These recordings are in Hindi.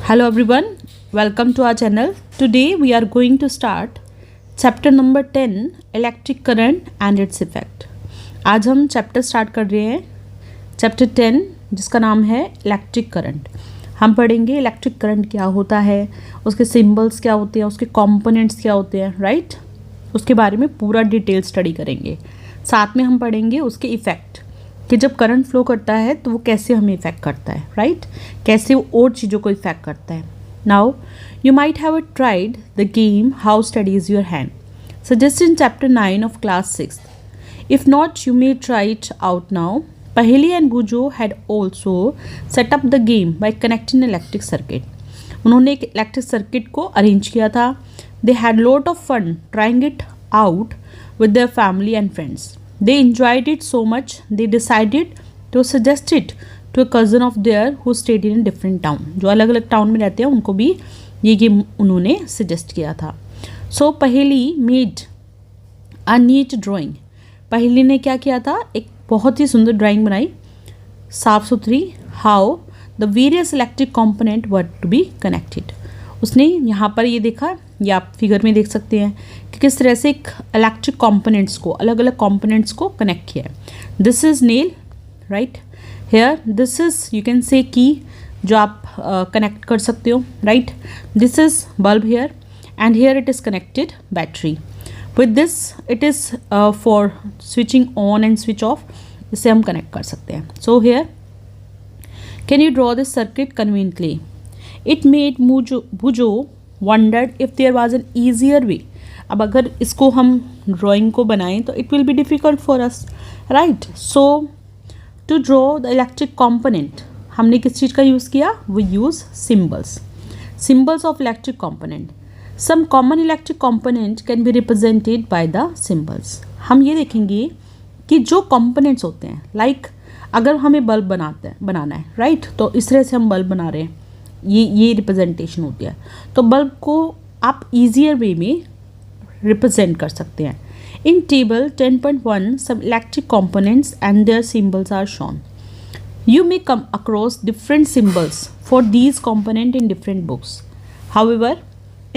Hello everyone, welcome to our channel. Today we are going to start chapter number 10 electric current and its effect. आज हम चैप्टर स्टार्ट कर रहे हैं चैप्टर 10 जिसका नाम है इलेक्ट्रिक करंट. हम पढ़ेंगे इलेक्ट्रिक करंट क्या होता है, उसके सिंबल्स क्या होते हैं, उसके कंपोनेंट्स क्या होते हैं, राइट. उसके बारे में पूरा डिटेल स्टडी करेंगे. साथ में हम पढ़ेंगे उसके इफ़ेक्ट कि जब करंट फ्लो करता है तो वो कैसे हमें इफ़ेक्ट करता है, राइट. कैसे वो और चीज़ों को इफ़ेक्ट करता है. Now you might have tried the game how study is your hand suggested in chapter 9 of class 6. If not, you may try it out now. Paheli and Bujo had also set up the game by connecting an electric circuit. उन्होंने एक इलेक्ट्रिक सर्किट को अरेंज किया था. They had lot of fun trying it out with their family and friends. They enjoyed it so much they decided to suggest it to a cousin of theirs who stayed in a different town. जो अलग अलग टाउन में रहते हैं उनको भी ये गेम उन्होंने सजेस्ट किया था. So Paheli made a neat drawing. पहली ने क्या किया था, एक बहुत ही सुंदर ड्राइंग बनाई, साफ सुथरी. How the various electric component were to be connected. उसने यहाँ पर ये देखा, ये आप फिगर में देख सकते हैं कि किस तरह से एक इलेक्ट्रिक कंपोनेंट्स को, अलग अलग कंपोनेंट्स को कनेक्ट किया है. This is nail, right. Here this is you can say key जो आप कनेक्ट कर सकते हो, right. This is bulb here and here it is connected battery. With this it is for switching on and switch off. इसे हम कनेक्ट कर सकते हैं. So here can you draw this circuit conveniently? It made Bujo wondered if there was an easier way. अब अगर इसको हम ड्राइंग को बनाएं तो it will be difficult for us, right? So to draw the electric component हमने किस चीज़ का यूज़ किया? We use symbols of electric component. Some common electric component can be represented by the symbols. हम ये देखेंगे कि जो components होते हैं, like अगर हमें बल्ब बनाना है, right, तो इस तरह से हम बल्ब बना रहे हैं, ये रिप्रेजेंटेशन होती है. तो बल्ब को आप easier way में रिप्रेजेंट कर सकते हैं. In table 10.1 some electric components and their symbols are shown. You may come across different symbols for these components in different books. However,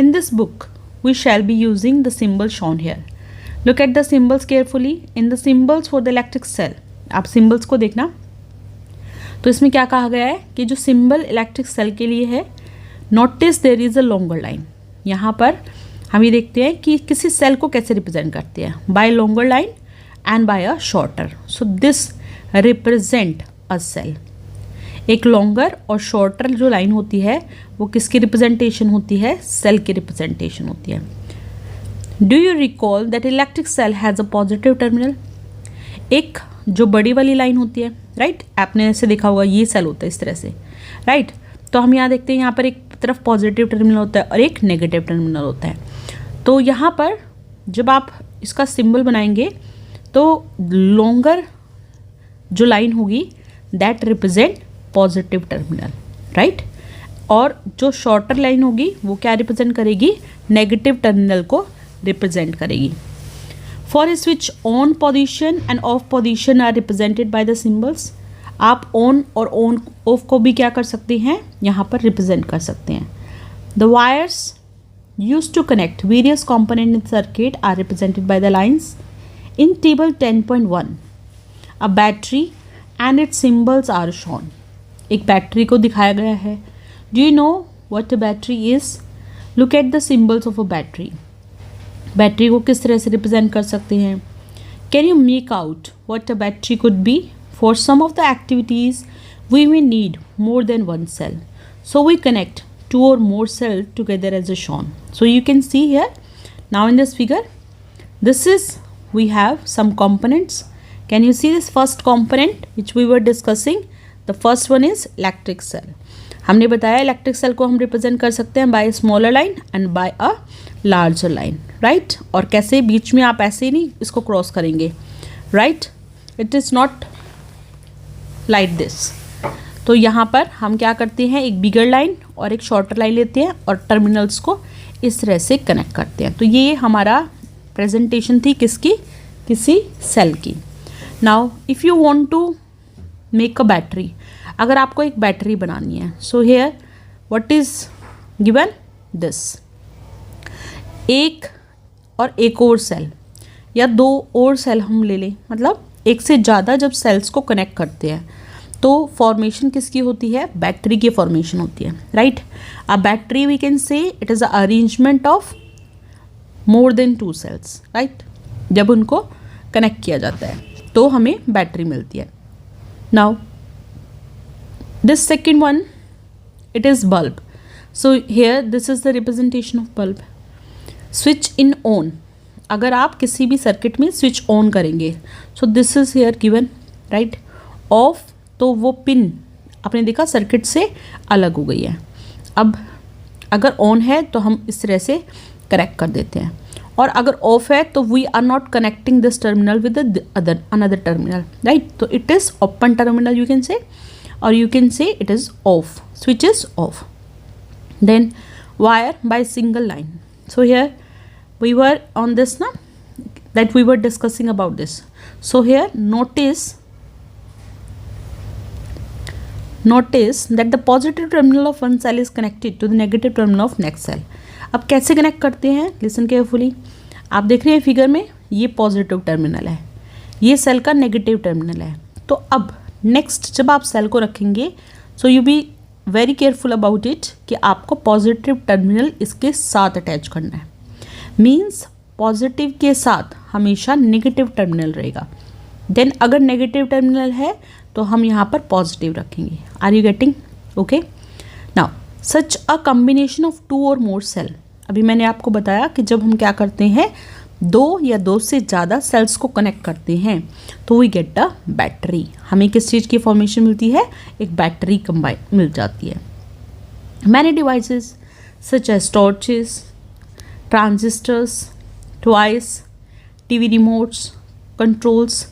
in this book, we shall be using the symbol shown here. Look at the symbols carefully. In the symbols for the electric cell, आप symbols को देखना. तो इसमें क्या कहा गया है कि जो symbol electric cell के लिए है, notice there is a longer line. यहाँ पर हम ये देखते हैं कि किसी सेल को कैसे रिप्रेजेंट करते हैं, by longer line and by a shorter. So this represent a cell. एक लॉन्गर और शॉर्टर जो लाइन होती है वो किसकी रिप्रेजेंटेशन होती है? सेल की रिप्रेजेंटेशन होती है. Do you recall that electric cell has a positive terminal. एक जो बड़ी वाली लाइन होती है, राइट, आपने ऐसे देखा होगा, ये सेल होता है इस तरह से, राइट. तो हम यहाँ देखते हैं, यहाँ पर एक तरफ पॉजिटिव टर्मिनल होता है और एक नेगेटिव टर्मिनल होता है. तो यहाँ पर जब आप इसका सिंबल बनाएंगे तो लॉन्गर जो लाइन होगी that represent positive terminal, right, और जो शॉर्टर लाइन होगी वो क्या रिप्रेजेंट करेगी? नेगेटिव टर्मिनल को रिप्रेजेंट करेगी. For switch on position and off position are represented by the symbols. आप ऑन और ऑन ऑफ को भी क्या कर सकते हैं? यहाँ पर रिप्रेजेंट कर सकते हैं. The wires use to connect various component in circuit are represented by the lines. In table 10.1 a battery and its symbols are shown. एक बैटरी को दिखाया गया है. Do you know what a battery is? Look at the symbols of a battery. Battery को किस तरह से रिप्रेजेंट कर सकते हैं? Can you make out what a battery could be? For some of the activities we may need more than one cell, so we connect two or more cell together as a shown. So you can see here now in this figure, this is we have some components. Can you see this first component which we were discussing? The first one is electric cell. हमने बताया इलेक्ट्रिक सेल को हम रिप्रेजेंट कर सकते हैं by smaller line and by a larger line, right. और कैसे? बीच में आप ऐसे ही नहीं इसको क्रॉस करेंगे, right. It is not like this. तो यहाँ पर हम क्या करते हैं, एक बिगर लाइन और एक शॉर्टर लाइन लेते हैं और टर्मिनल्स को इस तरह से कनेक्ट करते हैं. तो ये हमारा प्रेजेंटेशन थी किसकी? किसी सेल की. Now if you want to make a battery, अगर आपको एक बैटरी बनानी है, so here what is given this, एक और एक और सेल या दो और सेल हम ले लें, मतलब एक से ज़्यादा जब सेल्स को कनेक्ट करते हैं तो फॉर्मेशन किसकी होती है, बैटरी की फॉर्मेशन होती है, right. A battery we can say it is a arrangement of more than two cells, right. जब उनको कनेक्ट किया जाता है तो हमें बैटरी मिलती है। Now this second one, it is bulb. So here this is the representation of bulb. Switch in on, अगर आप किसी भी सर्किट में स्विच ऑन करेंगे, so this is here given, right. Of तो वो पिन आपने देखा सर्किट से अलग हो गई है। अब अगर ऑन है तो हम इस तरह से कनेक्ट कर देते हैं, और अगर ऑफ है तो we are not connecting this terminal with another terminal, right. तो it is open terminal you can say, or you can say it is off, switch is off. Then wire by single line. So here we were on this now, that we were discussing about this. So here notice that the positive terminal of one cell is connected to the negative terminal of next cell. अब कैसे कनेक्ट करते हैं, लिसन केयरफुली। आप देख रहे हैं फिगर में, ये पॉजिटिव टर्मिनल है, ये सेल का नेगेटिव टर्मिनल है। तो अब नेक्स्ट जब आप सेल को रखेंगे, so you be very careful about it कि आपको पॉजिटिव टर्मिनल इसके साथ अटैच करना है। मीन्स पॉजिटिव के साथ हमेशा नेगेटिव टर्मिनल रहेगा। देन अगर नेगेटिव टर्मिनल है तो हम यहाँ पर पॉजिटिव रखेंगे। Are you getting? Okay. Now such a combination of two or more cell, अभी मैंने आपको बताया कि जब हम क्या करते हैं, दो या दो से ज़्यादा सेल्स को कनेक्ट करते हैं तो वी गेट अ बैटरी। हमें किस चीज़ की फॉर्मेशन मिलती है, एक बैटरी कंबाइन मिल जाती है। Many devices such as torches, transistors, toys, TV remotes, controls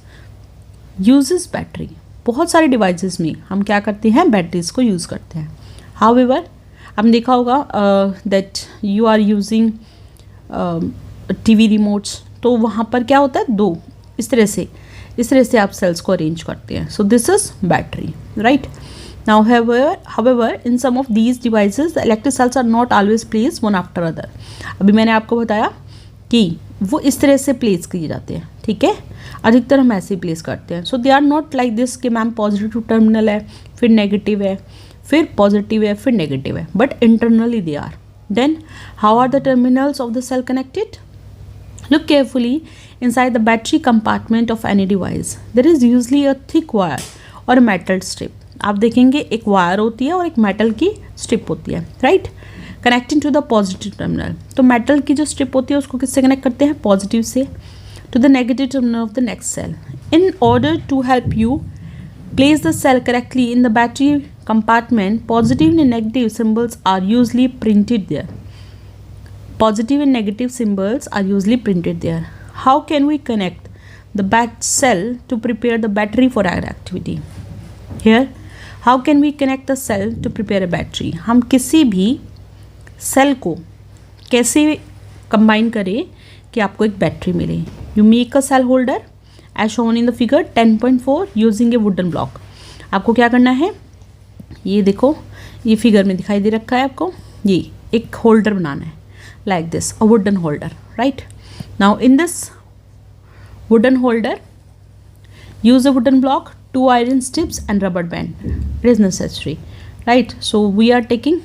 uses battery. बहुत सारे डिवाइसेस में हम क्या करते हैं, बैटरीज को यूज़ करते हैं। हाउएवर आपने देखा होगा that you are using TV remotes, तो वहाँ पर क्या होता है, दो इस तरह से आप सेल्स को अरेंज करते हैं। So this is battery, right. Now however in some of these devices the electric cells are not always place one after other. अभी मैंने आपको बताया कि वो इस तरह से प्लेस किए जाते हैं, ठीक है, अधिकतर हम ऐसे ही प्लेस करते हैं। So they are not like this कि मैम पॉजिटिव टर्मिनल है, फिर नेगेटिव है, फिर पॉजिटिव है, फिर नेगेटिव है, but internally they are. Then how are the terminals of the cell connected? Look carefully inside the battery compartment of any device. There is usually a thick wire or a metal strip. आप देखेंगे एक वायर होती है और एक मेटल की स्ट्रिप होती है, right, connecting to the positive terminal. तो मेटल की जो स्ट्रिप होती है उसको किससे कनेक्ट करते हैं, पॉजिटिव से, to the negative terminal of the next cell. In order to help you place the cell correctly in the battery compartment, positive and negative symbols are usually printed there. Positive and negative symbols are usually printed there. How can we connect the cell to prepare the battery for our activity? Here, how can we connect the cell to prepare a battery? हम किसी भी सेल को कैसे कंबाइन करें कि आपको एक बैटरी मिले? You make a cell holder as shown in the figure 10.4 using a wooden block. आपको क्या करना है, ये देखो, ये फिगर में दिखाई दे रखा है आपको, ये एक होल्डर बनाना है like this, a wooden holder, right. Now in this wooden holder use a wooden block, 2 iron strips and rubber band. It is necessary, right. So we are taking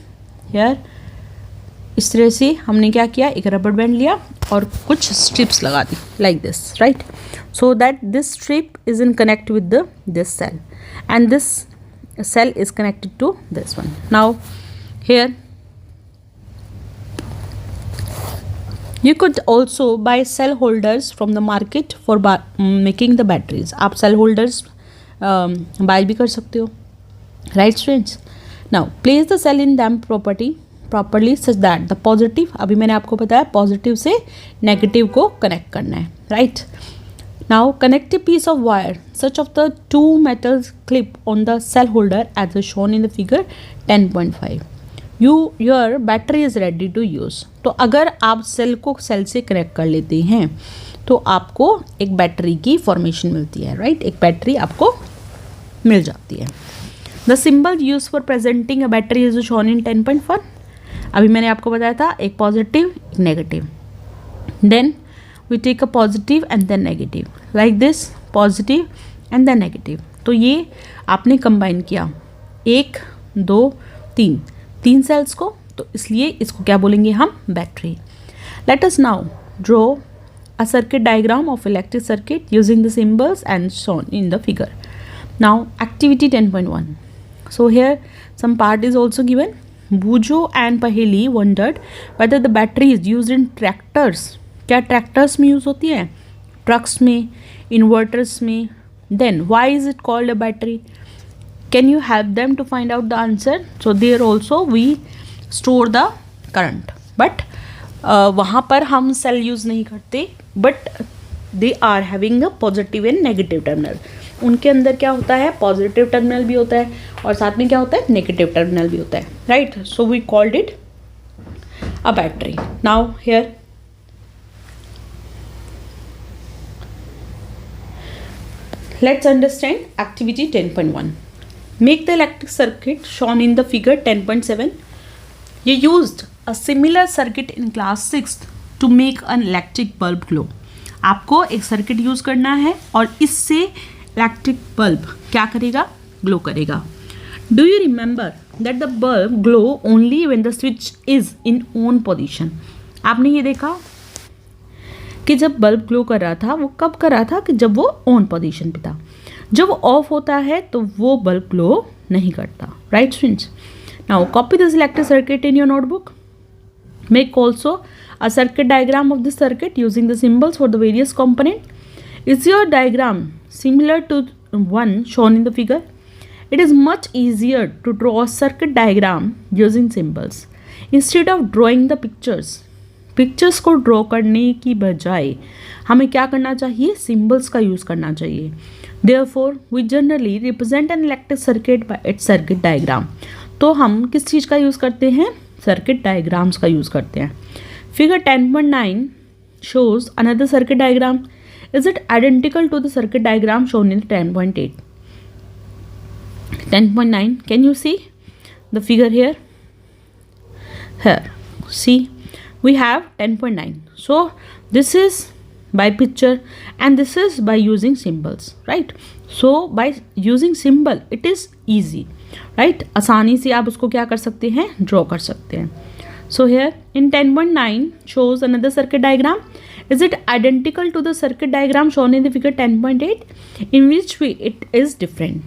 here, इस तरह से हमने क्या किया, एक रबर बैंड लिया और कुछ स्ट्रिप्स लगा दी like this, right. So that this strip is in connect with this cell and this cell is connected to this one. Now here you could also buy cell holders from the market for making the batteries. आप cell holders buy भी कर सकते हो, right students. Now place the cell in damp properly such that the positive, अभी मैंने आपको बताया पॉजिटिव से नेगेटिव को कनेक्ट करना है, right. Now connect a piece of wire such of the two metal clip on the cell holder as shown in the figure 10.5. Your battery is ready to use. तो अगर आप सेल को सेल से कनेक्ट कर लेते हैं तो आपको एक बैटरी की फॉर्मेशन मिलती है, राइट, एक बैटरी आपको मिल जाती है। The symbol use for presenting a battery is shown in 10.1. अभी मैंने आपको बताया था एक पॉजिटिव एक negative. Then we take a positive and then negative like this, positive and then negative. तो ये आपने कंबाइन किया 1 2 3 सेल्स को, तो इसलिए इसको क्या बोलेंगे हम, battery. Let us now draw a circuit diagram of electric circuit using the symbols and shown in the figure. Now activity 10.1. So here some part is also given. Bujo and Paheli wondered whether the battery is used in tractors. क्या tractors में use होती है, trucks में, inverters में. Then why is it called a battery? Can you help them to find out the answer? So there also we store the current, but वहाँ पर हम सेल यूज़ नहीं करते, but they are having a positive and negative terminal. उनके अंदर क्या होता है, पॉजिटिव टर्मिनल भी होता है और साथ में क्या होता है, नेगेटिव टर्मिनल भी होता है, right. So we called it a battery. Now here let's understand activity 10.1. Make the electric circuit shown in the figure 10.7. You used a similar circuit in class 6th to make an electric bulb glow. आपको एक सर्किट यूज़ करना है और इससे इलेक्ट्रिक बल्ब क्या करेगा, ग्लो करेगा. Do you remember that the bulb glow only when the switch is in on position. आपने ये देखा कि जब बल्ब ग्लो कर रहा था वो कब कर रहा था, कि जब वो ऑन पोजीशन पे था. जब वो ऑफ होता है तो वो बल्ब ग्लो नहीं करता, right students. Now copy this electric circuit in your notebook. Make also a circuit diagram of this circuit using the symbols for the various component. Is your diagram similar to one shown in the figure? It is much easier to draw a circuit diagram using symbols instead of drawing the pictures. Pictures को draw करने की बजाय हमें क्या करना चाहिए, symbols का use करना चाहिए. Therefore, we generally represent an electric circuit by its circuit diagram. तो हम किस चीज़ का यूज़ करते हैं, सर्किट डायग्राम्स का यूज़ करते हैं. Figure 10.9 shows another circuit diagram. Is it identical to the circuit diagram shown in 10.8? 10.9, can you see the figure here? Here, see, we have 10.9. So this is by picture and this is by using symbols, right? So by using symbol it is easy, right. आसानी से आप उसको क्या कर सकते हैं, ड्रॉ कर सकते हैं. So here in 10.9 shows another circuit diagram. Is it identical to the circuit diagram shown in the figure 10.8? In which way it is different.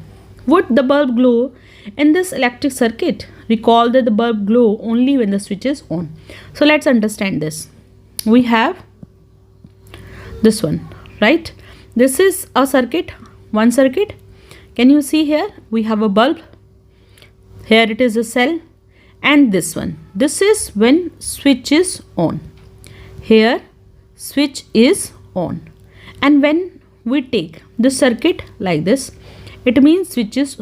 Would the bulb glow in this electric circuit? Recall that the bulb glow only when the switch is on. So let's understand this. We have this one, right. This is a circuit, one circuit. Can you see here we have a bulb, here it is a cell, and this one, this is when switch is on. Here switch is on, and when we take this circuit like this, it means switch is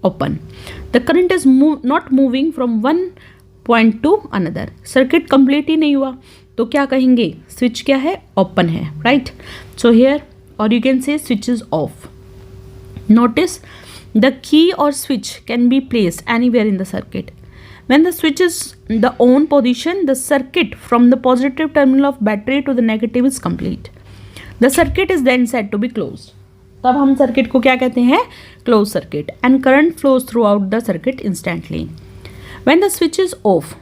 open. The current is not moving from one point to another. Circuit complete ही नहीं हुआ तो क्या कहेंगे, switch क्या है, open है, right. So here, or you can say switch is off. Notice the key or switch can be placed anywhere in the circuit. When the switch is in the on position, the circuit from the positive terminal of battery to the negative is complete. The circuit is then said to be closed. तब हम सर्किट को क्या कहते हैं, closed circuit, and current flows throughout the circuit instantly. When the switch is off,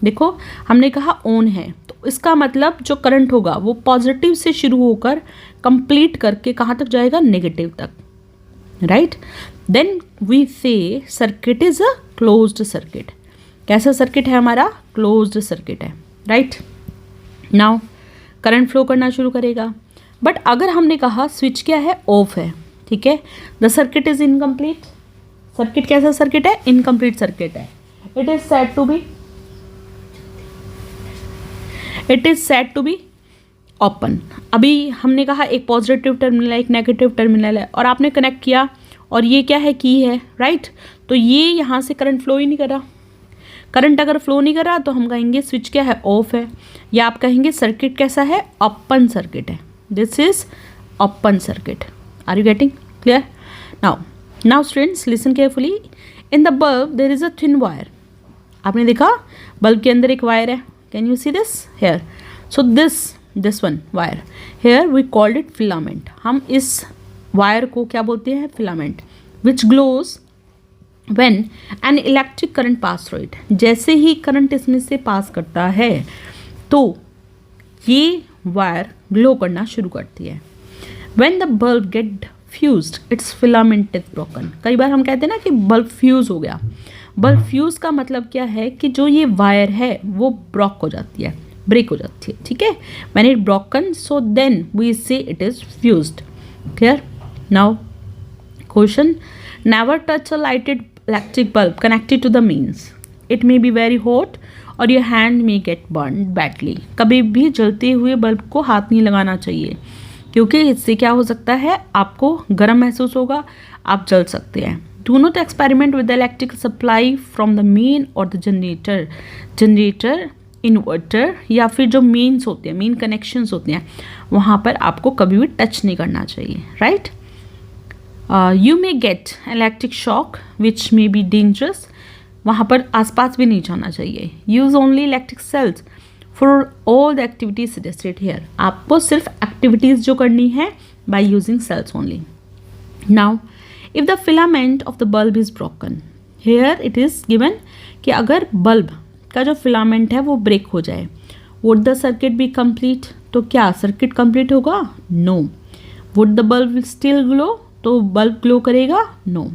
देखो हमने कहा ऑन है तो इसका मतलब जो करंट होगा वो पॉजिटिव से शुरू होकर कंप्लीट करके कहाँ तक जाएगा, नेगेटिव तक, राइट. देन वी से circuit is a closed circuit. कैसा सर्किट है हमारा, क्लोज्ड सर्किट है, राइट. नाउ करंट फ्लो करना शुरू करेगा. बट अगर हमने कहा स्विच क्या है, ऑफ है, ठीक है, the circuit is incomplete. Circuit कैसा सर्किट है, इनकम्प्लीट सर्किट है. It is said to be open. अभी हमने कहा एक पॉजिटिव टर्मिनल है, एक नेगेटिव टर्मिनल है, और आपने कनेक्ट किया और ये क्या है, की है, राइट. तो ये यहाँ से करंट फ्लो ही नहीं कर रहा. करंट अगर फ्लो नहीं कर रहा तो हम कहेंगे स्विच क्या है, ऑफ है, या आप कहेंगे सर्किट कैसा है, ओपन सर्किट है. This is open circuit. Are you getting clear? Now students listen carefully. In the bulb there is a thin wire. आपने देखा बल्ब के अंदर एक वायर है. Can you see this here? So this one wire here we called it filament. हम इस वायर को क्या बोलते हैं? Filament. Which glows when an electric current pass through it. जैसे ही करंट इसमें से पास करता है तो ये वायर ग्लो करना शुरू करती है. When the bulb get fused its filament is broken. कई बार हम कहते हैं ना कि बल्ब फ्यूज हो गया. बल्ब फ्यूज का मतलब क्या है कि जो ये वायर है वो ब्रेक हो जाती है. ठीक है. When it broken so then we say it is fused. Clear? Now question. Never touch a lighted electric bulb connected to the mains. It may be very hot or your hand may get burn badly. कभी भी जलते हुए बल्ब को हाथ नहीं लगाना चाहिए क्योंकि इससे क्या हो सकता है, आपको गर्म महसूस होगा, आप जल सकते हैं. Do not experiment with the electric supply from the main और द जनरेटर इन्वर्टर या फिर जो मेन्स होते हैं, मेन कनेक्शंस होते हैं, वहाँ पर आपको कभी भी टच नहीं करना चाहिए. Right? You may get electric shock which may be dangerous. वहाँ पर आसपास भी नहीं जाना चाहिए. Use only electric cells for all the activities suggested here. आपको सिर्फ एक्टिविटीज़ जो करनी है by using cells only. Now if the filament of the bulb is broken, here it is given कि अगर बल्ब का जो फिलामेंट है वो ब्रेक हो जाए, would the circuit be complete. तो क्या सर्किट कंप्लीट होगा? No. Would the bulb still glow. तो बल्ब ग्लो करेगा? No.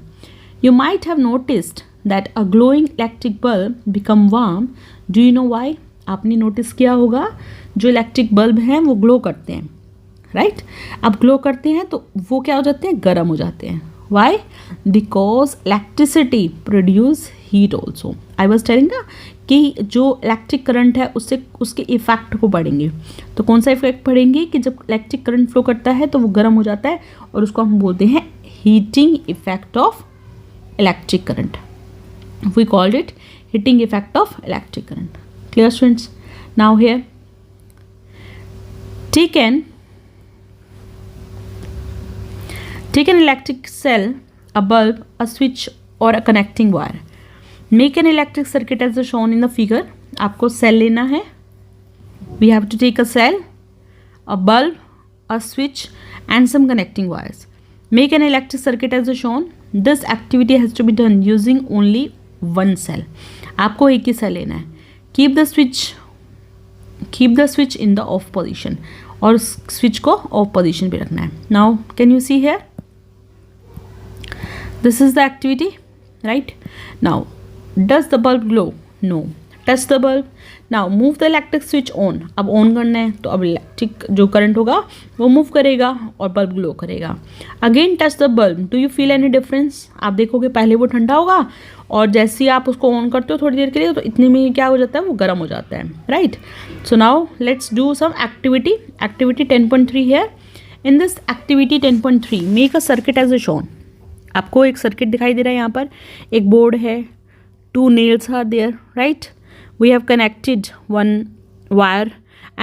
You might have noticed that a glowing electric bulb become warm. Do you know why? आपने नोटिस किया होगा जो इलेक्ट्रिक बल्ब हैं वो ग्लो करते हैं. राइट? अब ग्लो करते हैं तो वो क्या हो जाते हैं? गर्म हो जाते हैं. Why? Because electricity produce heat also. I was telling ना कि जो इलेक्ट्रिक करंट है उससे उसके इफेक्ट को पढ़ेंगे. तो कौन सा इफेक्ट पढ़ेंगे कि जब इलेक्ट्रिक करंट फ्लो करता है तो वो गर्म हो जाता है और उसको हम बोलते हैं heating effect of electric current. We called it heating effect of electric current. Clear students? Now here take an electric cell, a bulb, a switch or a connecting wire. Make an electric circuit as shown in the figure. आपको cell लेना है. We have to take a cell, a bulb, a switch and some connecting wires. Make an electric circuit as shown. This activity has to be done using only one cell. आपको एक ही cell लेना है. Keep the switch in the off position. और switch को off position पे रखना है. Now can you see here? This is the activity, right? Now does the bulb glow? No. Touch the bulb. Now move the electric switch on. अब on करना है तो अब इलेक्ट्रिक जो करंट होगा वो मूव करेगा और बल्ब ग्लो करेगा. Again touch the bulb. Do you feel any difference? आप देखोगे पहले वो ठंडा होगा और जैसे ही आप उसको ऑन करते हो थोड़ी देर के लिए तो इतने में क्या हो जाता है, वो गर्म हो जाता है. Right? So now let's do some activity. Activity 10.3 है. In this activity 10.3 make a circuit as a shown. आपको एक सर्किट दिखाई दे रहा है. यहाँ पर एक बोर्ड है. 2 nails are there. Right? we have connected one wire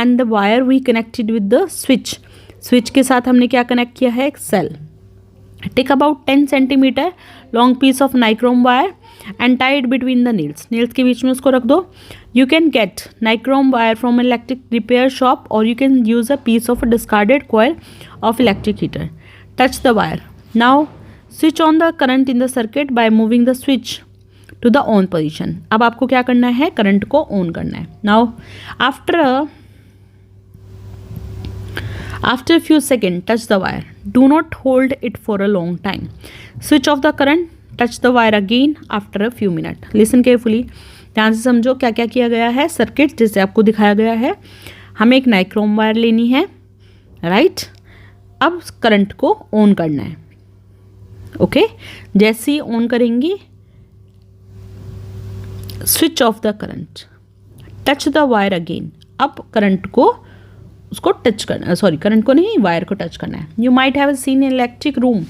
and the wire we connected with the switch के साथ हमने क्या कनेक्ट किया है? एक cell. Take about 10 centimetre long piece of nichrome wire and tied between the nails के बीच में उसको रख दो. You can get nichrome wire from electric repair shop or you can use a piece of discarded coil of electric heater. Touch the wire. Now switch on the current in the circuit by moving the switch to the on position. अब आपको क्या करना है? करंट को ऑन करना है. Now after few second touch the wire. Do not hold it for a long time. Switch off the current. Touch the wire again after a few minute. Listen carefully. ध्यान से समझो क्या क्या किया गया है. सर्किट जैसे आपको दिखाया गया है. हमें एक नाइक्रोम वायर लेनी है. राइट? अब करंट को ऑन करना है. ओके? जैसे ही ऑन करेंगे switch off the current. Touch the wire again. अब करंट को उसको टच करना, सॉरी करंट को नहीं, वायर को टच करना है. You might have seen in electric room.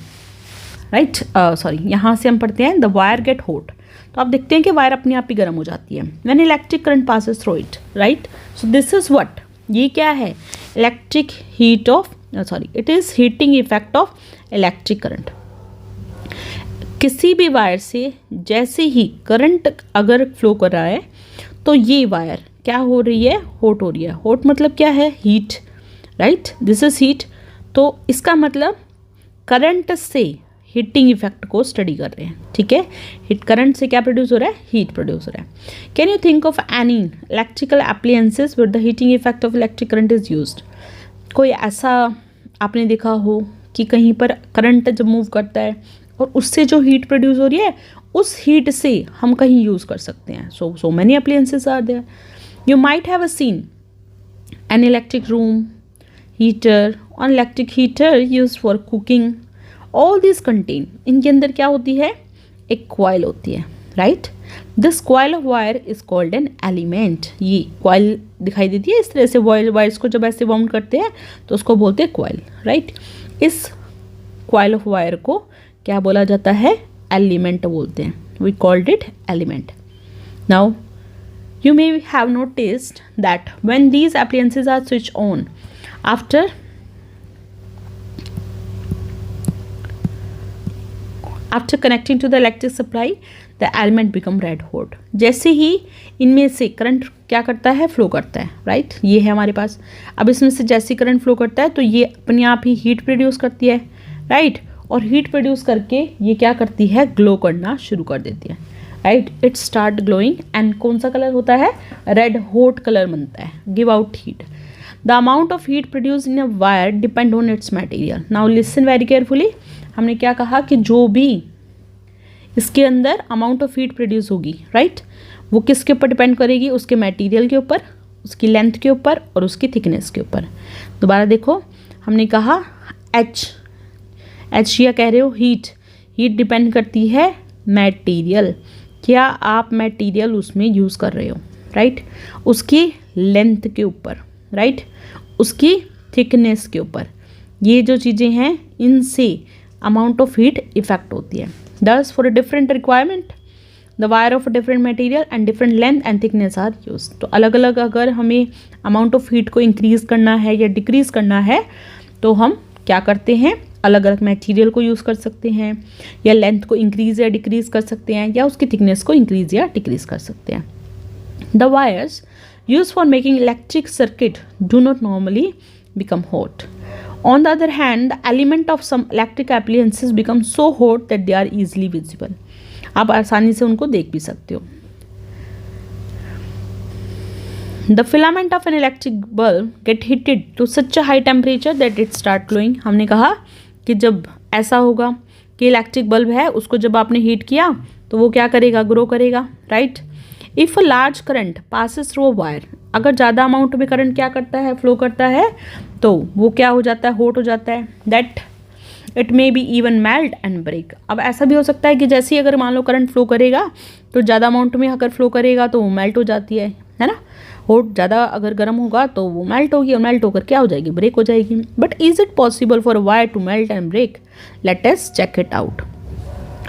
Right? Sorry यहाँ से हम पढ़ते हैं द वायर गेट हॉट. तो आप देखते हैं कि वायर अपने आप ही गर्म हो जाती है when electric current passes through it. Right? So this is what, ये क्या है? Electric it is heating effect of electric current. किसी भी वायर से जैसे ही करंट अगर फ्लो कर रहा है तो ये वायर क्या हो रही है, हॉट हो रही है। हॉट मतलब क्या है, heat, right, this is heat. तो इसका मतलब करंट से हीटिंग इफेक्ट को स्टडी कर रहे हैं, ठीक है। हीट करंट से क्या प्रोड्यूस हो रहा है, हीट प्रोड्यूस हो रहा है। Can you think of any electrical appliances with the heating effect of electric current is used. कोई ऐसा आपने देखा हो कि कहीं पर करंट जब मूव करता है और उससे जो हीट प्रोड्यूस हो रही है उस हीट से हम कहीं यूज़ कर सकते हैं। So many appliances are there. You might have seen an electric room heater, on electric heater use for cooking. All this contain, इनके अंदर क्या होती है, एक कॉइल होती है, right. This coil of wire is called an element. ये कॉइल दिखाई देती है इस तरह से, वायर्स को जब ऐसे बाउंड करते हैं तो उसको बोलते हैं कॉइल, राइट। इस कॉइल ऑफ वायर को क्या बोला जाता है, एलिमेंट बोलते हैं। We called it element. Now you may have noticed that when these appliances are switched on after connecting to the electric supply, the element become red hot। जैसे ही इनमें से करंट क्या करता है, फ्लो करता है, राइट। ये है हमारे पास। अब इसमें से जैसे करंट फ्लो करता है तो ये अपने आप ही हीट प्रोड्यूस करती है, राइट। और हीट प्रोड्यूस करके ये क्या करती है, ग्लो करना शुरू कर देती है, right. It start glowing and कौन सा कलर होता है, रेड हॉट कलर बनता है, give out heat. The amount of heat produce in a wire depend on it's material. Now listen very carefully. हमने क्या कहा कि जो भी इसके अंदर अमाउंट ऑफ हीट प्रोड्यूस होगी, राइट, वो किसके ऊपर डिपेंड करेगी, उसके मटेरियल के ऊपर, उसकी लेंथ के ऊपर और उसकी थिकनेस के ऊपर। दोबारा देखो, हमने कहा एच या कह रहे हो हीट डिपेंड करती है मटेरियल, क्या आप मटेरियल उसमें यूज़ कर रहे हो, राइट, उसकी लेंथ के ऊपर, राइट, उसकी थिकनेस के ऊपर। ये जो चीज़ें हैं इनसे अमाउंट ऑफ हीट इफेक्ट होती है। Thus for a different requirement the wire of different material and different length and thickness are use. तो अलग अलग अगर हमें अमाउंट ऑफ हीट को इंक्रीज़ करना है या डिक्रीज़ करना है तो हम क्या करते हैं, अलग अलग मटेरियल को यूज़ कर सकते हैं, या लेंथ को इंक्रीज़ या डिक्रीज़ कर सकते हैं, या उसकी थिकनेस को इंक्रीज़ या डिक्रीज़ कर सकते हैं। The wires use for making electric circuit do not normally become hot. On the other hand the element of some electric appliances become so hot that they are easily visible. आप आसानी से उनको देख भी सकते हो। The filament of an electric bulb get heated to such a high temperature that it start glowing। हमने कहा कि जब ऐसा होगा कि इलेक्ट्रिक बल्ब है उसको जब आपने हीट किया तो वो क्या करेगा, ग्रो करेगा, right. If a large current passes through a wire, अगर ज़्यादा अमाउंट में करंट क्या करता है, फ्लो करता है, तो वो क्या हो जाता है, हॉट हो जाता है। That it may be even melt and break. अब ऐसा भी हो सकता है कि जैसे ही अगर मान लो करंट फ्लो करेगा तो ज़्यादा अमाउंट में अगर फ्लो करेगा तो वो मेल्ट हो जाती है ना। हॉट ज़्यादा अगर गर्म होगा तो वो मेल्ट होगी और मेल्ट होकर क्या हो जाएगी, ब्रेक हो जाएगी। But is it possible for a wire to melt and break? Let us check it out.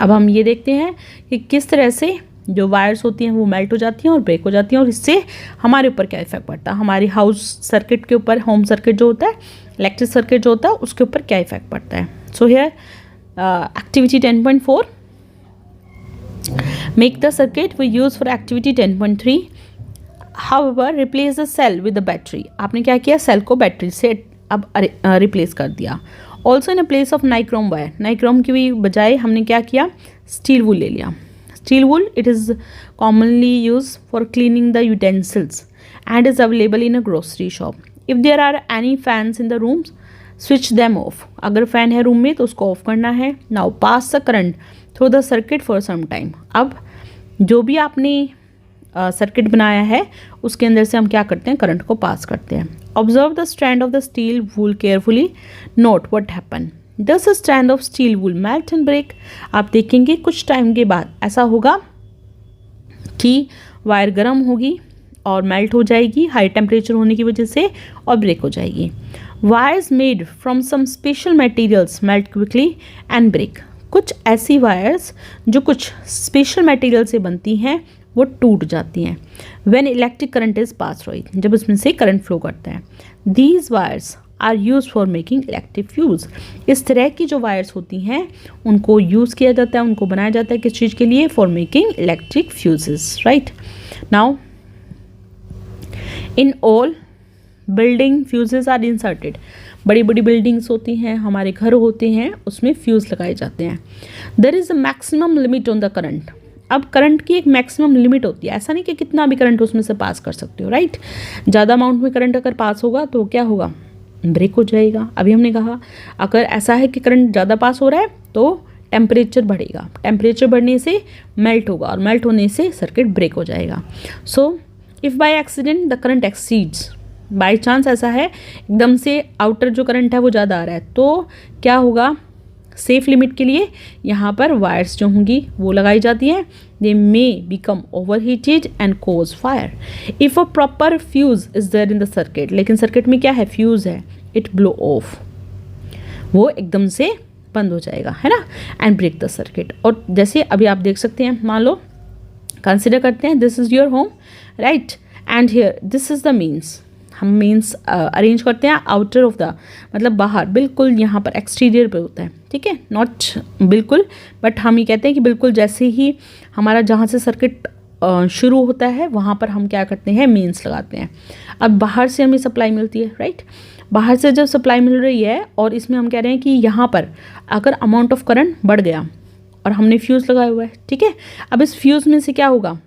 अब हम ये देखते हैं कि किस तरह से जो वायर्स होती हैं वो मेल्ट हो जाती हैं और ब्रेक हो जाती हैं और इससे हमारे ऊपर क्या इफेक्ट पड़ता है, हमारी हाउस सर्किट के ऊपर, होम सर्किट जो होता है, इलेक्ट्रिक सर्किट जो होता है उसके ऊपर क्या इफेक्ट पड़ता है। So here activity 10.4 make the circuit we use for activity 10.3 however replace the cell with the battery. आपने क्या किया, सेल को बैटरी से अब रिप्लेस कर दिया। Also in a place of nichrome wire, nichrome की भी बजाय हमने क्या किया, स्टील वूल ले लिया। Steel wool it is commonly use for cleaning the utensils and is available in a grocery shop. If there are any fans in the rooms switch them off. अगर फैन है रूम में तो उसको ऑफ करना है। Now pass the current through the circuit for some time. अब जो भी आपने सर्किट बनाया है उसके अंदर से हम क्या करते हैं, करंट को पास करते हैं। Observe the strand of the steel wool carefully, note what happen. This strand of steel wool melt and break. आप देखेंगे कुछ टाइम के बाद ऐसा होगा कि वायर गर्म होगी और मेल्ट हो जाएगी हाई टेम्परेचर होने की वजह से और ब्रेक हो जाएगी। Wires made from some special materials melt quickly and break. कुछ ऐसी वायर्स जो कुछ स्पेशल मटेरियल से बनती हैं वो टूट जाती हैं। When electric current is pass through, जब उसमें से करंट फ्लो करता है। These wires are use for making electric fuse. इस तरह की जो वायर्स होती हैं उनको यूज़ किया जाता है, उनको बनाया जाता है किस चीज़ के लिए? For making electric fuses, right. Now in all building fuses are inserted. बड़ी बड़ी बिल्डिंग्स होती हैं, हमारे घर होते हैं, उसमें फ्यूज़ लगाए जाते हैं। There is a maximum limit on the current. अब करंट की एक मैक्सिमम लिमिट होती है, ऐसा नहीं कि कितना भी करंट उसमें से पास कर सकते हो, राइट। ज़्यादा अमाउंट में करंट अगर पास होगा तो क्या होगा? ब्रेक हो जाएगा। अभी हमने कहा अगर ऐसा है कि करंट ज़्यादा पास हो रहा है तो टेम्परेचर बढ़ेगा, टेम्परेचर बढ़ने से मेल्ट होगा और मेल्ट होने से सर्किट ब्रेक हो जाएगा। So if by accident the current exceeds, by chance ऐसा है एकदम से आउटर जो करंट है वो ज़्यादा आ रहा है, तो क्या होगा? सेफ लिमिट के लिए यहाँ पर वायर्स जो होंगी वो लगाई जाती हैं। They may become overheated and cause fire if a proper fuse is there in the circuit. लेकिन सर्किट में क्या है? फ्यूज़ है, इट ब्लो ऑफ, वो एकदम से बंद हो जाएगा, है ना, एंड ब्रेक द सर्किट। और जैसे अभी आप देख सकते हैं, मान लो कंसिडर करते हैं this is your home, right, and here this is the means. हम मीन्स अरेंज करते हैं आउटर ऑफ द, मतलब बाहर, बिल्कुल यहाँ पर एक्सटीरियर पे होता है, ठीक है, नॉट बिल्कुल, बट हम ये कहते हैं कि बिल्कुल जैसे ही हमारा जहाँ से सर्किट शुरू होता है वहाँ पर हम क्या करते हैं? मीन्स लगाते हैं। अब बाहर से हमें सप्लाई मिलती है, राइट। बाहर से जब सप्लाई मिल रही है और इसमें हम कह रहे हैं कि यहाँ पर अगर अमाउंट ऑफ करंट बढ़ गया और हमने फ्यूज़ लगाया हुआ है, ठीक है, अब इस फ्यूज़ में से क्या होगा?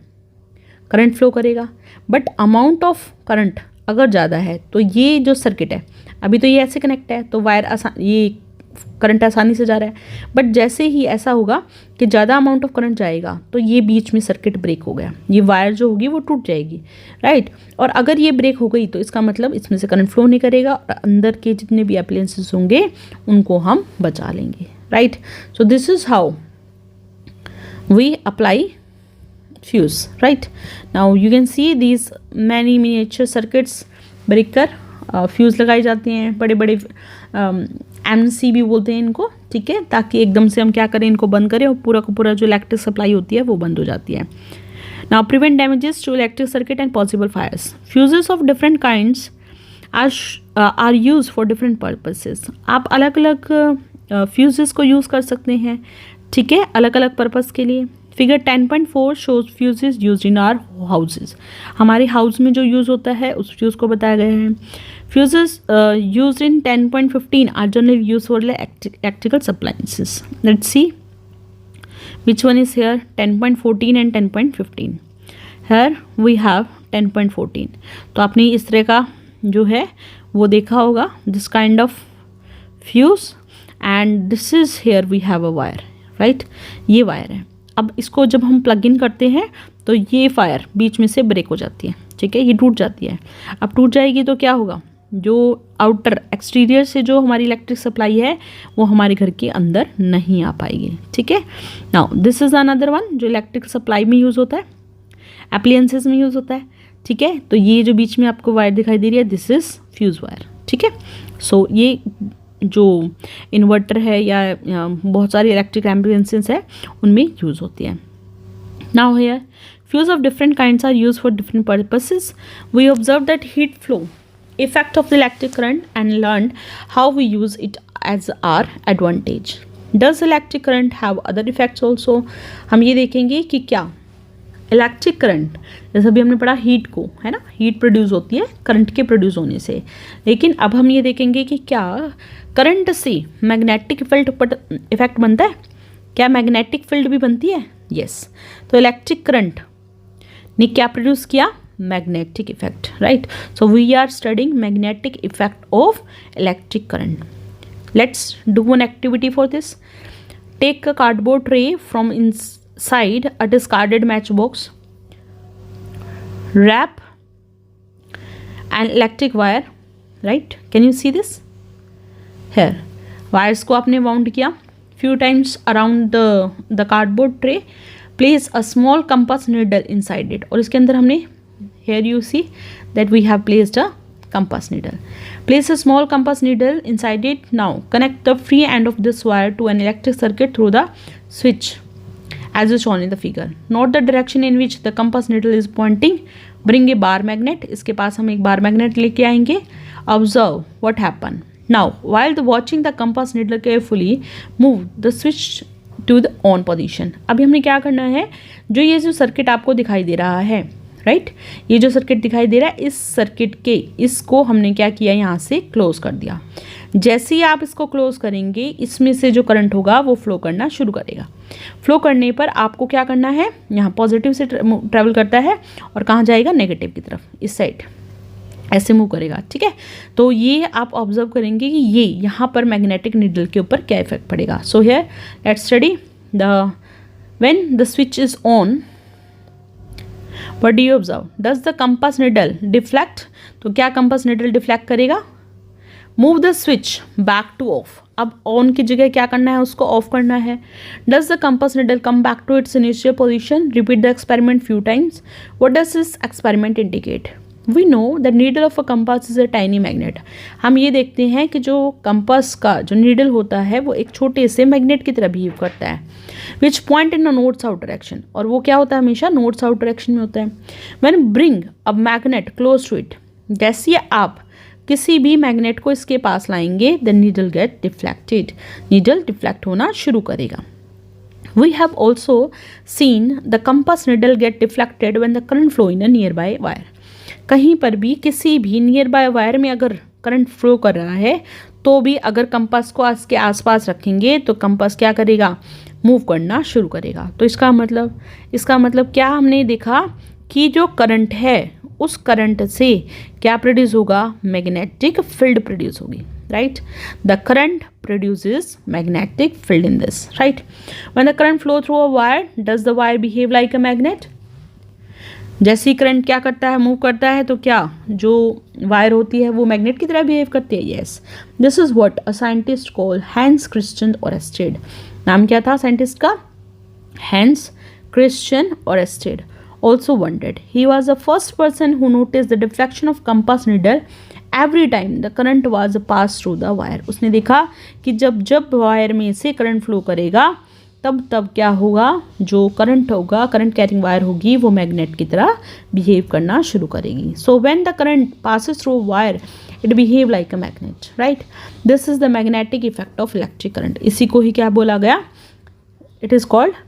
करंट फ्लो करेगा, बट अमाउंट ऑफ करंट अगर ज़्यादा है तो ये जो सर्किट है, अभी तो ये ऐसे कनेक्ट है तो वायर ये करंट आसानी से जा रहा है, बट जैसे ही ऐसा होगा कि ज़्यादा अमाउंट ऑफ करंट जाएगा तो ये बीच में सर्किट ब्रेक हो गया, ये वायर जो होगी वो टूट जाएगी, राइट। और अगर ये ब्रेक हो गई तो इसका मतलब इसमें से करंट फ्लो नहीं करेगा और अंदर के जितने भी अप्लायंसेस होंगे उनको हम बचा लेंगे, right. So this is how we apply fuse, right. Now you can see these many miniature circuits, breaker, fuse लगाई जाती हैं, बड़े बड़े MC भी बोलते हैं इनको, ठीक है, ताकि एकदम से हम क्या करें? इनको बंद करें और पूरा का पूरा जो इलेक्ट्रिक सप्लाई होती है वो बंद हो जाती है। Now prevent damages to electric circuit and possible fires. Fuses of different kinds are used for different purposes. आप अलग अलग फ्यूजेस को यूज़ कर सकते हैं, ठीक है, अलग अलग पर्पज़ के लिए। Figure 10.4 shows fuses use in are houses. हमारे हाउस में जो यूज़ होता है उस फ्यूज़ को बताया गया है। फ्यूजेस यूज इन 10.15 are generally use for electrical appliances. Let's see which one is here 10.14 and 10.15। Here we have 10.14। तो आपने इस तरह का जो है वो देखा होगा, this kind of fuse, and this is here we have a wire, right. ये वायर है। अब इसको जब हम प्लग इन करते हैं तो ये फायर बीच में से ब्रेक हो जाती है, ठीक है, ये टूट जाती है। अब टूट जाएगी तो क्या होगा? जो आउटर एक्सटीरियर से जो हमारी इलेक्ट्रिक सप्लाई है वो हमारे घर के अंदर नहीं आ पाएगी, ठीक है। Now this is another one जो इलेक्ट्रिक सप्लाई में यूज़ होता है, एप्लायंसेस में यूज़ होता है, ठीक है। तो ये जो बीच में आपको वायर दिखाई दे रही है दिस इज़ फ्यूज़ वायर, ठीक है। सो ये जो इन्वर्टर है या बहुत सारी इलेक्ट्रिक एप्लायंसेस है उनमें यूज़ होती है। Now here fuse of different kinds are use for different purposes. We observe that heat flow effect of the electric current and learn how we use it as are advantage. Does electric current have other effects also. हम ये देखेंगे कि क्या इलेक्ट्रिक करंट, जैसे अभी हमने पढ़ा हीट को, है ना, हीट प्रोड्यूस होती है करंट के प्रोड्यूस होने से, लेकिन अब हम ये देखेंगे कि क्या करंट से मैग्नेटिक इफेक्ट बनता है, क्या मैग्नेटिक फील्ड भी बनती है? यस। तो इलेक्ट्रिक करंट ने क्या प्रोड्यूस किया? Magnetic effect, right. So we are studying magnetic effect of electric current. Let's do one activity for this. Take a cardboard tray from inside a discarded matchbox, wrap an electric wire, right? Can you see this? Here wires को आपने wound किया few times around the cardboard tray, place a small compass needle inside it, और इसके अंदर हमने here you see that we have placed a compass needle. Place a small compass needle inside it. Now connect the free end of this wire to an electric circuit through the switch as is shown in the figure. Note the direction in which the compass needle is pointing bring a bar magnet, इसके पास हम एक बार मैग्नेट लेके आएंगे. Observe what happen. Now while the watching the compass needle carefully move the switch to the on position. अभी हमने क्या करना है, जो ये जो सर्किट आपको दिखाई दे रहा है, राइट, ये जो सर्किट दिखाई दे रहा है, इस सर्किट के इसको हमने क्या किया, यहाँ से क्लोज कर दिया. जैसे ही आप इसको क्लोज करेंगे, इसमें से जो करंट होगा वो फ्लो करना शुरू करेगा. फ्लो करने पर आपको क्या करना है, यहाँ पॉजिटिव से ट्रेवल करता है और कहाँ जाएगा, नेगेटिव की तरफ, इस साइड ऐसे मूव करेगा. ठीक है, तो ये आप ऑब्जर्व करेंगे कि ये यहाँ पर मैग्नेटिक नीडल के ऊपर क्या इफेक्ट पड़ेगा. So here let's study the when the switch is on, what do you observe, does the compass needle deflect. तो क्या कंपास नीडल डिफ्लेक्ट करेगा. Move the switch back to off. अब ऑन की जगह क्या करना है, उसको ऑफ करना है. Does the compass needle come back to its initial position. Repeat the experiment few times. What does this experiment indicate. We know the needle of a compass is a tiny magnet. हम ये देखते हैं कि जो कंपास का जो नीडल होता है वो एक छोटे से मैग्नेट की तरह बिहेव करता है, which point in a north south direction. और वो क्या होता है, हमेशा नॉर्थ साउथ डायरेक्शन में होता है. When bring a magnet close to it, जैसे आप किसी भी मैग्नेट को इसके पास लाएंगे, the needle get deflected, needle deflect होना शुरू करेगा. We have also seen the compass needle get deflected when the current flow in a nearby wire. कहीं पर भी किसी भी नियर बाय वायर में अगर करंट फ्लो कर रहा है तो भी अगर कंपास को इसके आसपास रखेंगे तो कंपास क्या करेगा, मूव करना शुरू करेगा. तो इसका मतलब क्या हमने देखा कि जो करंट है उस करंट से क्या प्रोड्यूस होगा, मैग्नेटिक फील्ड प्रोड्यूस होगी. Right, the current produces magnetic field in this. Right, when the current flow through a wire, does the wire behave like a magnet. जैसे ही करंट क्या करता है, मूव करता है, तो क्या जो वायर होती है वो मैग्नेट की तरह बिहेव करती है. Yes, this is what a scientist call Hans Christian Oersted. नाम क्या था साइंटिस्ट का, Hans Christian Oersted. Also wondered, he was the first person who noticed the deflection of compass needle every time the current was passed through the wire. उसने देखा कि जब वायर में से करंट फ्लो करेगा तब क्या होगा, जो करंट होगा, करंट कैरिंग वायर होगी, वो मैग्नेट की तरह बिहेव करना शुरू करेगी. So when the current passes through wire it behave like a magnet. Right, this is the magnetic effect of electric current. इसी को ही क्या बोला गया, it is called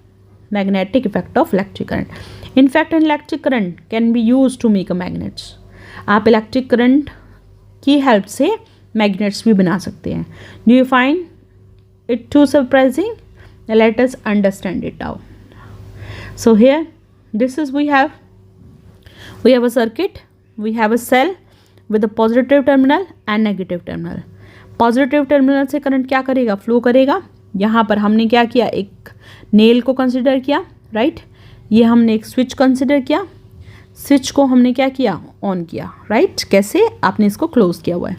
magnetic effect of electric current. In fact, an electric current can be used to make a magnets. आप इलेक्ट्रिक करंट की हेल्प से मैग्नेट्स भी बना सकते हैं. Do you find it too surprising? Let us understand it now. So here, this is we have a circuit. We have a cell with a positive terminal and negative terminal. Positive terminal से करंट क्या करेगा, फ्लो करेगा. यहाँ पर हमने क्या किया, एक नेल को कंसिडर किया. राइट, ये हमने एक स्विच कंसिडर किया. स्विच को हमने क्या किया, ऑन किया. राइट, कैसे, आपने इसको क्लोज किया हुआ है.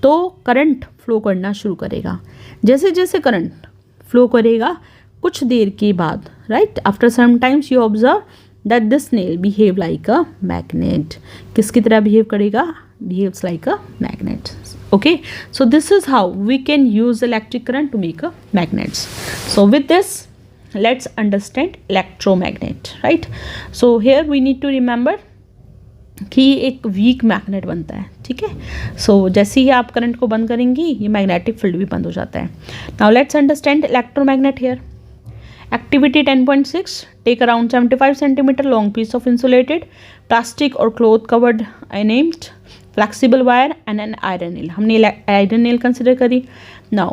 तो करंट फ्लो करना शुरू करेगा. जैसे जैसे करंट फ्लो करेगा कुछ देर के बाद, right, after some times you observe that this nail behave like a magnet. किसकी तरह बिहेव करेगा, behaves like a magnet. Okay, so this is how we can use electric current to make a magnets. So with this, let's understand electromagnet. Right, so here we need to remember कि एक वीक मैग्नेट बनता है. ठीक है, सो जैसे ही आप करंट को बंद करेंगी ये मैग्नेटिक फील्ड भी बंद हो जाता है. Now let's understand electromagnet. Here activity 10.6, take around 75 centimeter long piece of insulated plastic or cloth covered named flexible wire and an iron nail. हमने iron nail consider करी. Now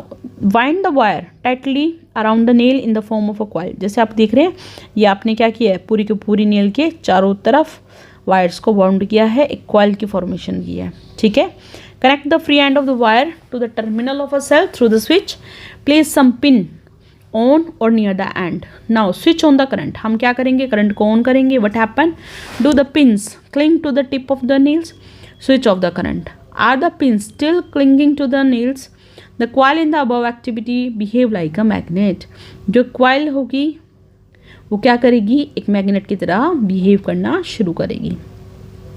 wind the wire tightly around the nail in the form of a coil. जैसे आप देख रहे हैं ये आपने क्या किया है, पूरी की पूरी नेल के चारों तरफ वायर्स को बाउंड किया है, एक कॉइल की फॉर्मेशन की है. ठीक है, connect the free end of the wire to the terminal of a cell through the switch. Place some pin on or near the end. Now switch on the current. हम क्या करेंगे, करंट को ऑन करेंगे. What happen? Do the pins cling to the tip of the nails? Switch off the current. Are the pins still clinging to the nails? The coil in the above activity behave like a magnet. जो coil होगी वो क्या करेगी, एक मैग्नेट की तरह बिहेव करना शुरू करेगी.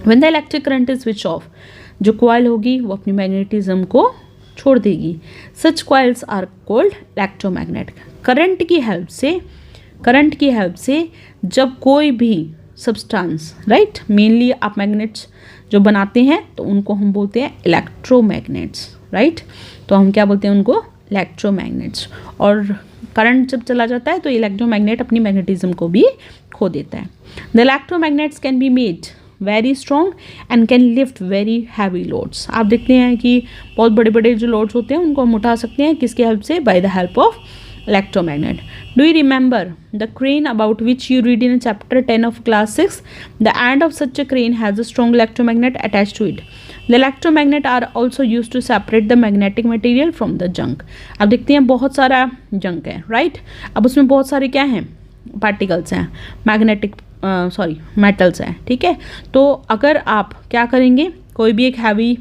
When the electric current is switched off, जो coil होगी वो अपनी मैग्नेटिज्म को छोड़ देगी. Such coils are called electromagnet. Current की हेल्प से जब कोई भी सब्सटेंस, राइट। मेनली आप मैग्नेट्स जो बनाते हैं तो उनको हम बोलते हैं इलेक्ट्रोमैग्नेट्स, राइट। तो हम क्या बोलते हैं उनको, इलेक्ट्रोमैग्नेट्स। और करंट जब चला जाता है तो इलेक्ट्रोमैग्नेट अपनी मैग्नेटिज्म को भी खो देता है। The electromagnets can be made very strong and can lift very heavy loads. आप देखते हैं कि बहुत बड़े बड़े जो लोड्स होते हैं उनको हम उठा सकते हैं किसके हेल्प से, by the help of electromagnet. Do you remember the crane about which you read in chapter 10 of class 6? The end of such a crane has a strong electromagnet attached to it. The electromagnet are also used to separate the magnetic material from the junk. अब देखते हैं बहुत सारा junk है, right? अब उसमें बहुत सारे क्या हैं, पार्टिकल्स हैं, मैग्नेटिक मेटल्स हैं, ठीक है। तो अगर आप क्या करेंगे, कोई भी एक हैवी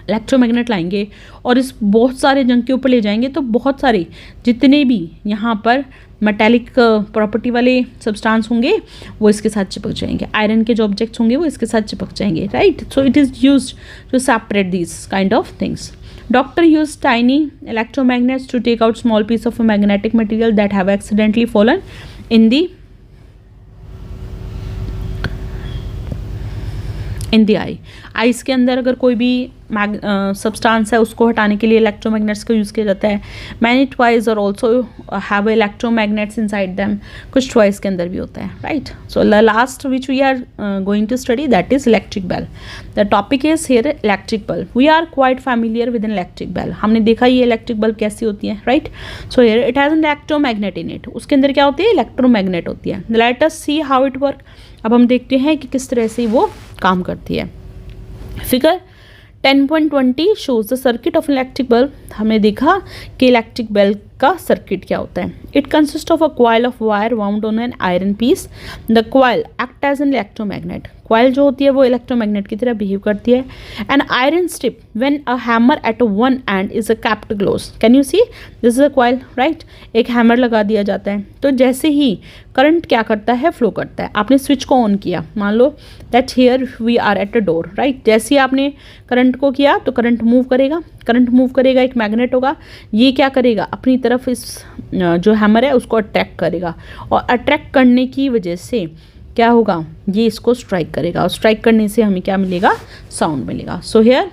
इलेक्ट्रोमैग्नेट लाएंगे और इस बहुत सारे जंग के ऊपर ले जाएंगे तो बहुत सारे जितने भी यहाँ पर मेटेलिक प्रॉपर्टी वाले सब्सटेंस होंगे वो इसके साथ चिपक जाएंगे, आयरन के जो ऑब्जेक्ट्स होंगे वो इसके साथ चिपक जाएंगे, राइट। So it is used to separate this kind of things. Doctor used tiny electromagnets to take out small piece of magnetic material that have accidentally fallen in the I. Ice के अंदर अगर कोई भी सब्सटेंस है उसको हटाने के लिए इलेक्ट्रोमैग्नेट्स का यूज़ किया जाता है. मैनी टॉयज और also have electromagnets inside them. कुछ टॉयज के अंदर भी होता है, right. So the last which we are going to study that is electric bell. The topic is here electric bulb. We are quite familiar with an electric bell. हमने देखा ये इलेक्ट्रिक बल्ब कैसी होती है, right. So here it has an electromagnet in it. उसके अंदर क्या होती है, इलेक्ट्रोमैग्नेट होती है. Let us see how it work. अब हम देखते हैं कि किस तरह से वो काम करती है. Figure 10.20 shows the circuit of electric bulb. हमने देखा कि इलेक्ट्रिक बल्ब का सर्किट क्या होता है. It consist of a coil of wire wound on an iron piece. The coil act as an electromagnet. Coil जो होती है वो इलेक्ट्रोमैग्नेट की तरह बिहेव करती है. An iron strip when a hammer at one end is a kept close. Can you see this is a coil, right. एक हैमर लगा दिया जाता है तो जैसे ही करंट क्या करता है, फ्लो करता है. आपने स्विच को ऑन किया, मान लो that here we are at a door, right. जैसे ही आपने करंट को किया तो करंट मूव करेगा. करंट मूव करेगा, एक मैग्नेट होगा, ये क्या करेगा, अपनी तरफ इस जो हैमर है उसको अट्रैक्ट करेगा और अट्रैक्ट करने की वजह से क्या होगा, ये इसको स्ट्राइक करेगा और स्ट्राइक करने से हमें क्या मिलेगा, साउंड मिलेगा. So here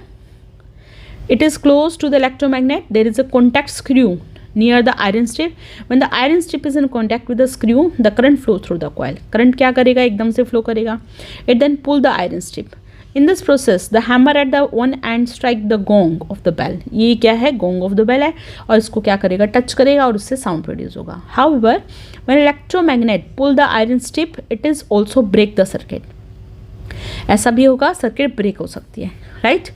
it is close to the electromagnet. There is a contact screw near the iron strip. When the iron strip is in contact with the screw, the current flows through the coil. Current क्या करेगा, एकदम से flow करेगा. It then pull the iron strip. In this process, the hammer at the one end strike the gong of the bell. ये क्या है, gong of the bell है और इसको क्या करेगा, टच करेगा और उससे sound produce होगा. However, when electromagnet pull the iron strip, it is also break the circuit. ऐसा भी होगा, सर्किट ब्रेक हो सकती है, राइट.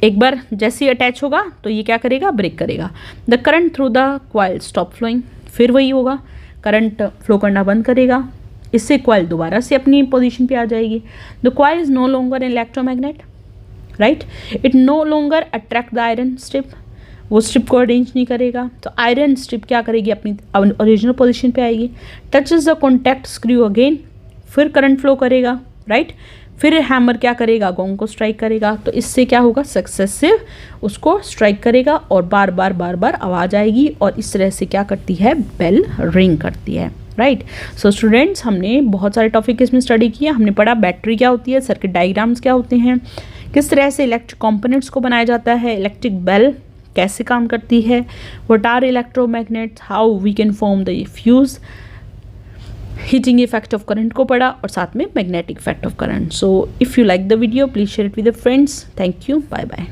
एक बार जैसे ही अटैच होगा तो ये क्या करेगा, ब्रेक करेगा. The current through the coil stop flowing. फिर वही होगा, करंट फ्लो करना बंद करेगा. इससे कॉइल दोबारा से अपनी पोजीशन पे आ जाएगी. The coil is no longer an electromagnet, right. It no longer attract the iron strip. वो स्ट्रिप को अरेंज नहीं करेगा तो आयरन स्ट्रिप क्या करेगी, अपनी ओरिजिनल पोजीशन पे आएगी. Touches the contact screw again. फिर करंट फ्लो करेगा, राइट. फिर हैमर क्या करेगा, गोंग को स्ट्राइक करेगा. तो इससे क्या होगा, सक्सेसिव उसको स्ट्राइक करेगा और बार बार आवाज़ आएगी और इस तरह से क्या करती है, बेल रिंग करती है, राइट. सो स्टूडेंट्स, हमने बहुत सारे टॉपिक इसमें स्टडी किया. हमने पढ़ा बैटरी क्या होती है, सर्किट डायग्राम्स क्या होते हैं, किस तरह से इलेक्ट्रिक कंपोनेंट्स को बनाया जाता है, इलेक्ट्रिक बेल कैसे काम करती है, what are electromagnets, how we can form the fuse, heating effect of current को पढ़ा और साथ में magnetic effect of current. So if you like the video please share it with the friends. Thank you, bye bye.